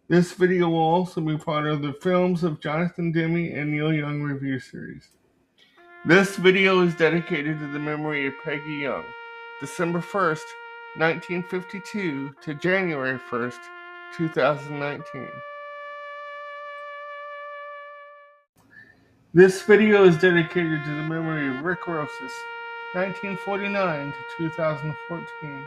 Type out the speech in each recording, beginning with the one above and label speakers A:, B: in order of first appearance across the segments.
A: This video will also be part of the Films of Jonathan Demme and Neil Young review series. This video is dedicated to the memory of Peggy Young, December 1st, 1952 to January 1st, 2019. This video is dedicated to the memory of Rick Rosis, 1949 to 2014.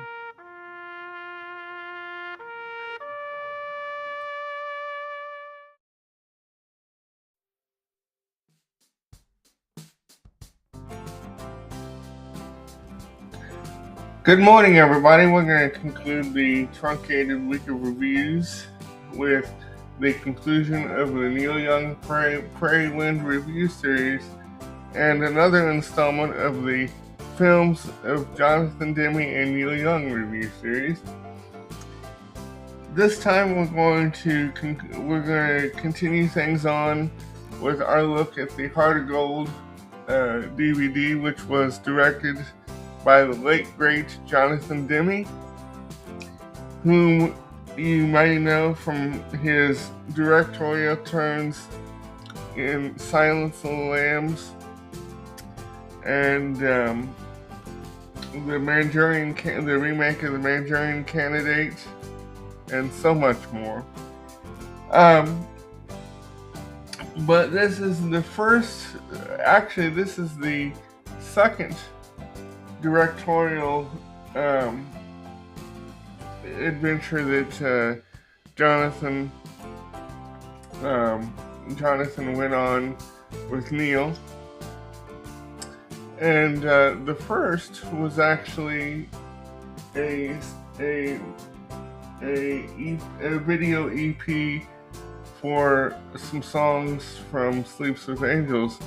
A: Good morning, everybody. We're going to conclude the truncated week of reviews with the conclusion of the Neil Young Prairie Wind review series and another installment of the Films of Jonathan Demme and Neil Young review series. This time we're going to continue things on with our look at the Heart of Gold DVD, which was directed by the late great Jonathan Demme, whom you may know from his directorial turns in Silence of the Lambs and the remake of the Manchurian Candidate, and so much more. But this is the first. Actually, this is the second directorial adventure that Jonathan went on with Neil, and the first was actually a video EP for some songs from Sleeps with Angels.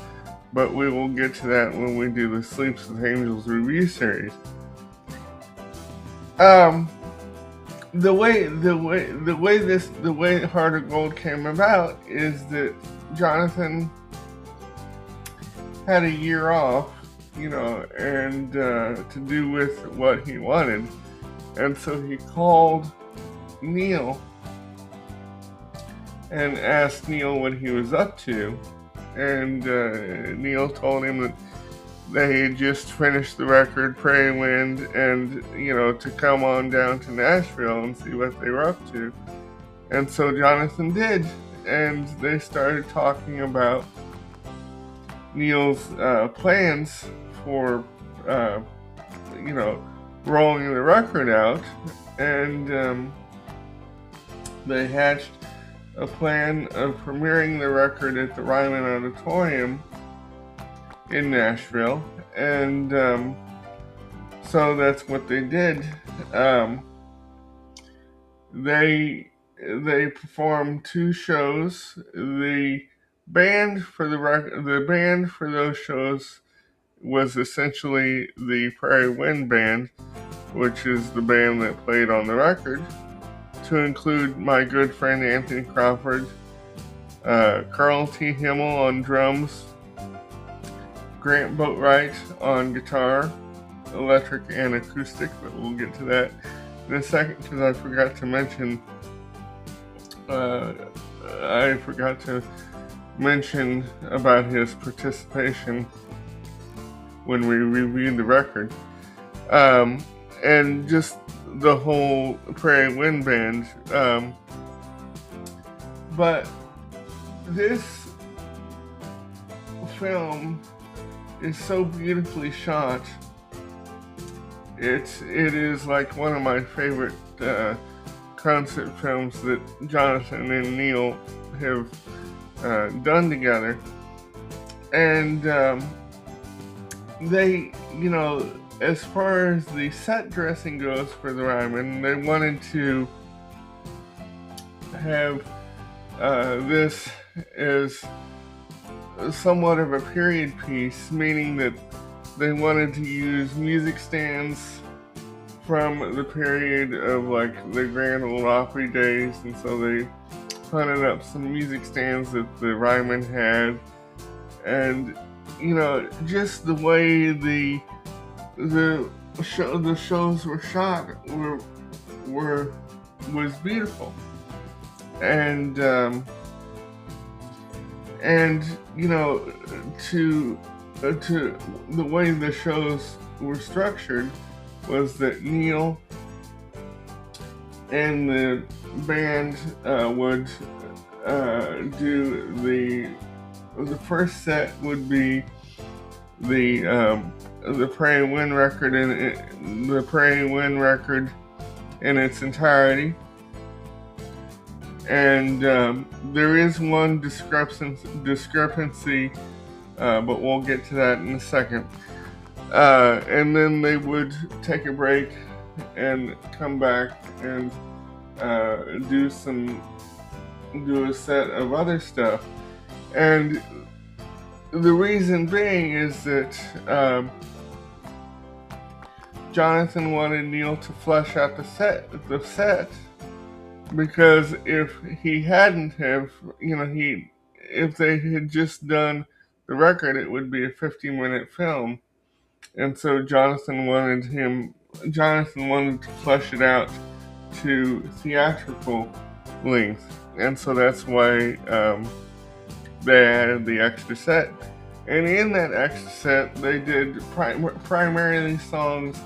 A: But we will get to that when we do the Sleeps with Angels review series. The way Heart of Gold came about is that Jonathan had a year off, and to do with what he wanted, and so he called Neil and asked Neil what he was up to. And Neil told him that they had just finished the record Prairie Wind, and to come on down to Nashville and see what they were up to. And so Jonathan did, and they started talking about Neil's plans for rolling the record out, and they hatched a plan of premiering the record at the Ryman Auditorium in Nashville, and so that's what they did. They performed two shows. The band for those shows was essentially the Prairie Wind Band, which is the band that played on the record, to include my good friend Anthony Crawford, Carl T. Himmel on drums, Grant Boatwright on guitar, electric and acoustic, but we'll get to that in a second because I forgot to mention about his participation when we reviewed the record. And just the whole Prairie Wind Band. But this film is so beautifully shot. It is like one of my favorite concert films that Jonathan and Neil have done together. And they, as far as the set dressing goes for the Ryman, they wanted to have this as somewhat of a period piece, meaning that they wanted to use music stands from the period of like the Grand Ole Opry days, and so they hunted up some music stands that the Ryman had, and just the way the the shows were shot were was beautiful, and and you know, to the way the shows were structured was that Neil and the band would do the first set would be the Pray and Win record in its entirety, and there is one discrepancy, but we'll get to that in a second. And then they would take a break and come back and do a set of other stuff. And the reason being is that Jonathan wanted Neil to flesh out the set, because if he hadn't have, if they had just done the record, it would be a 50-minute film. And so Jonathan wanted to flesh it out to theatrical length, and so that's why they added the extra set. And in that extra set, they did primarily songs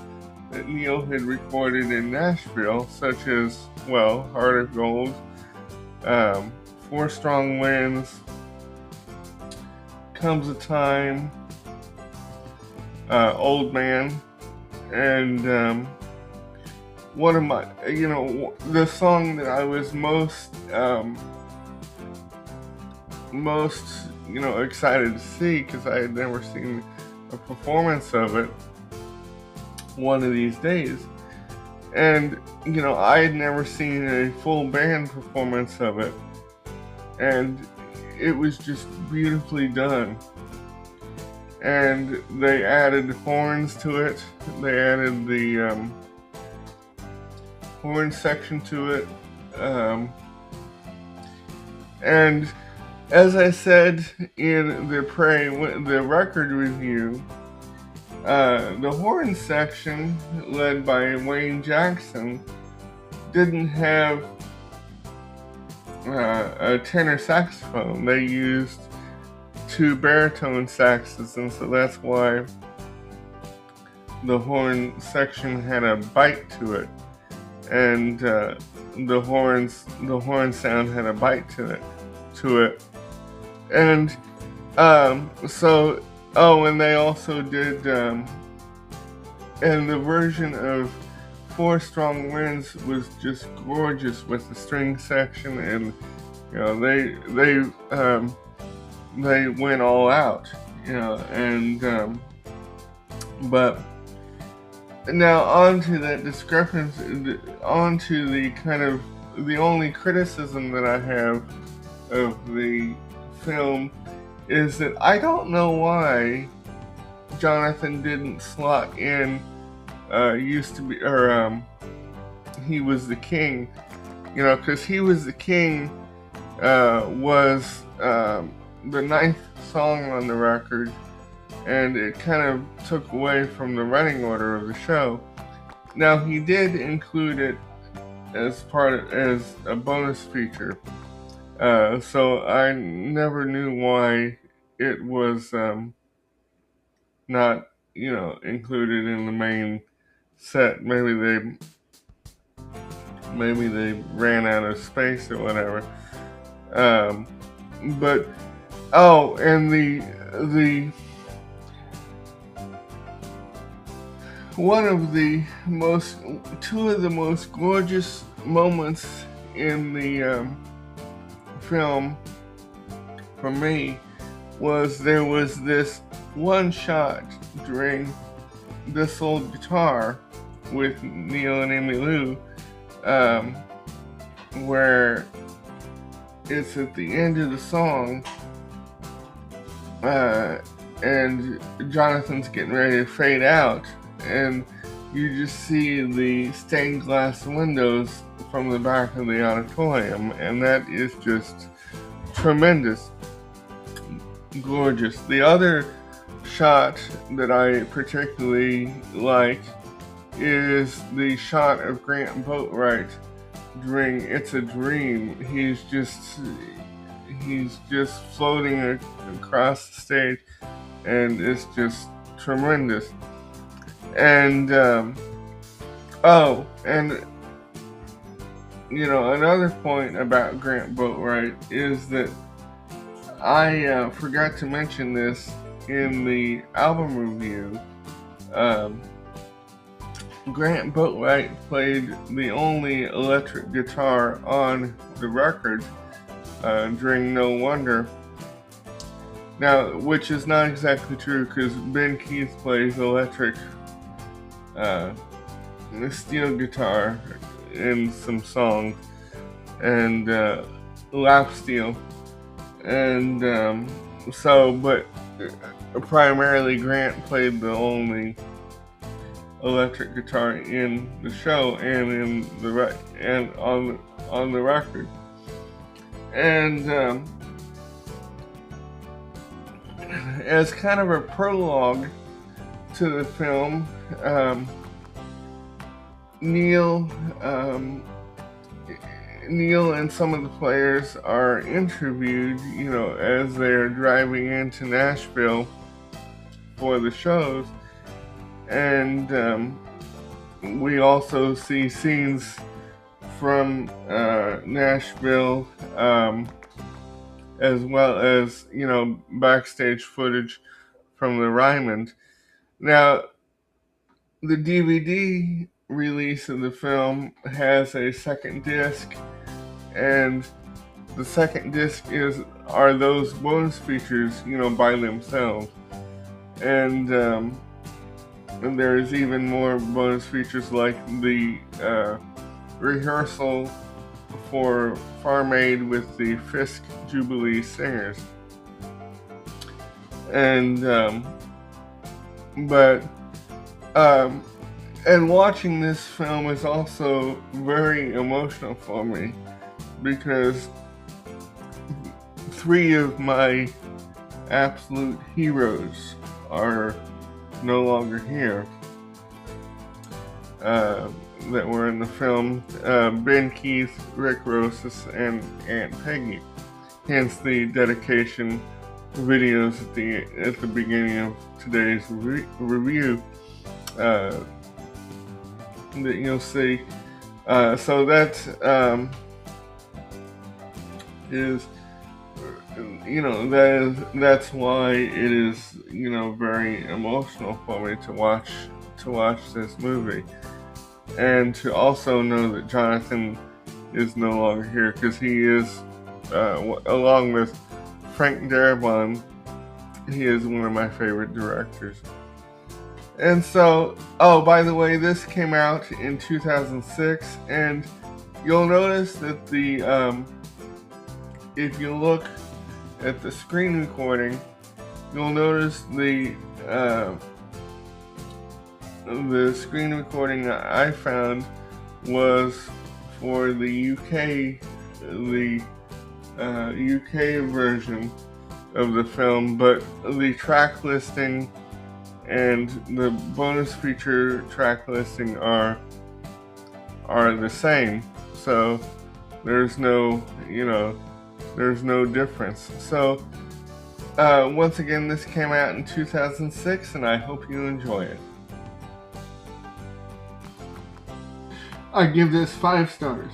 A: that Neil had recorded in Nashville, such as, Heart of Gold, Four Strong Winds, Comes a Time, Old Man, and one of my, the song that I was most excited to see, because I had never seen a performance of it, One of These Days. And, I had never seen a full band performance of it. And it was just beautifully done. And they added horns to it. They added the horn section to it. And as I said in the record review, the horn section, led by Wayne Jackson, didn't have a tenor saxophone. They used two baritone saxes, and so that's why the horn section had a bite to it, and the horn sound had a bite to it. And and they also did, and the version of Four Strong Winds was just gorgeous with the string section, and they went all out, and but now on to that discrepancy, on to the kind of the only criticism that I have of the film is that I don't know why Jonathan didn't slot in He Was the King, because He Was the King was the ninth song on the record, and it kind of took away from the running order of the show. Now, he did include it as a bonus feature, so I never knew why it was not included in the main set. Maybe they ran out of space or whatever. But and the two of the most gorgeous moments in the film for me was there was this one shot during This Old Guitar with Neil and Emmylou, where it's at the end of the song, and Jonathan's getting ready to fade out, and you just see the stained glass windows from the back of the auditorium, and that is just tremendous, gorgeous. The other shot that I particularly like is the shot of Grant Boatwright during "It's a Dream." He's just floating across the stage, and it's just tremendous. And and another point about Grant Boatwright is that I forgot to mention this in the album review. Um, Grant Boatwright played the only electric guitar on the record during No Wonder. Now, which is not exactly true because Ben Keith plays electric uh, steel guitar in some songs and lap steel. And but primarily Grant played the only electric guitar in the show and and on the record. And as kind of a prologue to the film, Neil and some of the players are interviewed, as they're driving into Nashville for the shows, and we also see scenes from Nashville, as well as backstage footage from the Ryman. Now, the DVD release of the film has a second disc, and the second disc are those bonus features, by themselves, and there's even more bonus features like the rehearsal for Farm Aid with the Fisk Jubilee Singers, and but and watching this film is also very emotional for me because three of my absolute heroes are no longer here that were in the film. Ben Keith, Rick Rosas, and Aunt Peggy. Hence the dedication videos at the beginning of today's review that you'll see. So that is that's why it is very emotional for me to watch this movie, and to also know that Jonathan is no longer here, because he is along with Frank Darabont, he is one of my favorite directors. And so, by the way, this came out in 2006, and you'll notice that if you look at the screen recording, you'll notice the screen recording that I found was for the UK version of the film, but the track listing and the bonus feature track listing are the same. So there's no difference. So once again, this came out in 2006, and I hope you enjoy it. I give this 5 stars.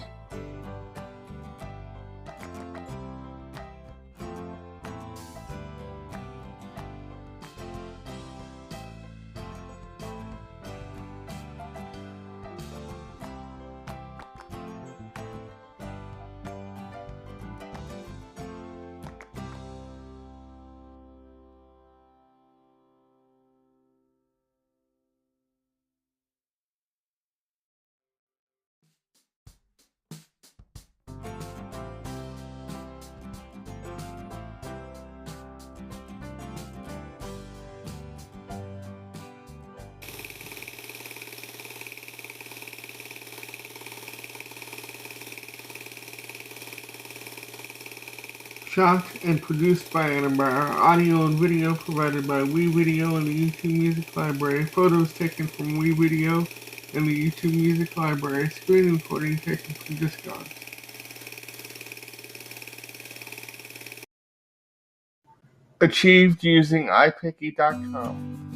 A: Shot and produced by Anna Bauer. Audio and video provided by WeVideo and the YouTube Music Library. Photos taken from WeVideo and the YouTube Music Library. Screen recording taken from discogs. Achieved using iPicky.com.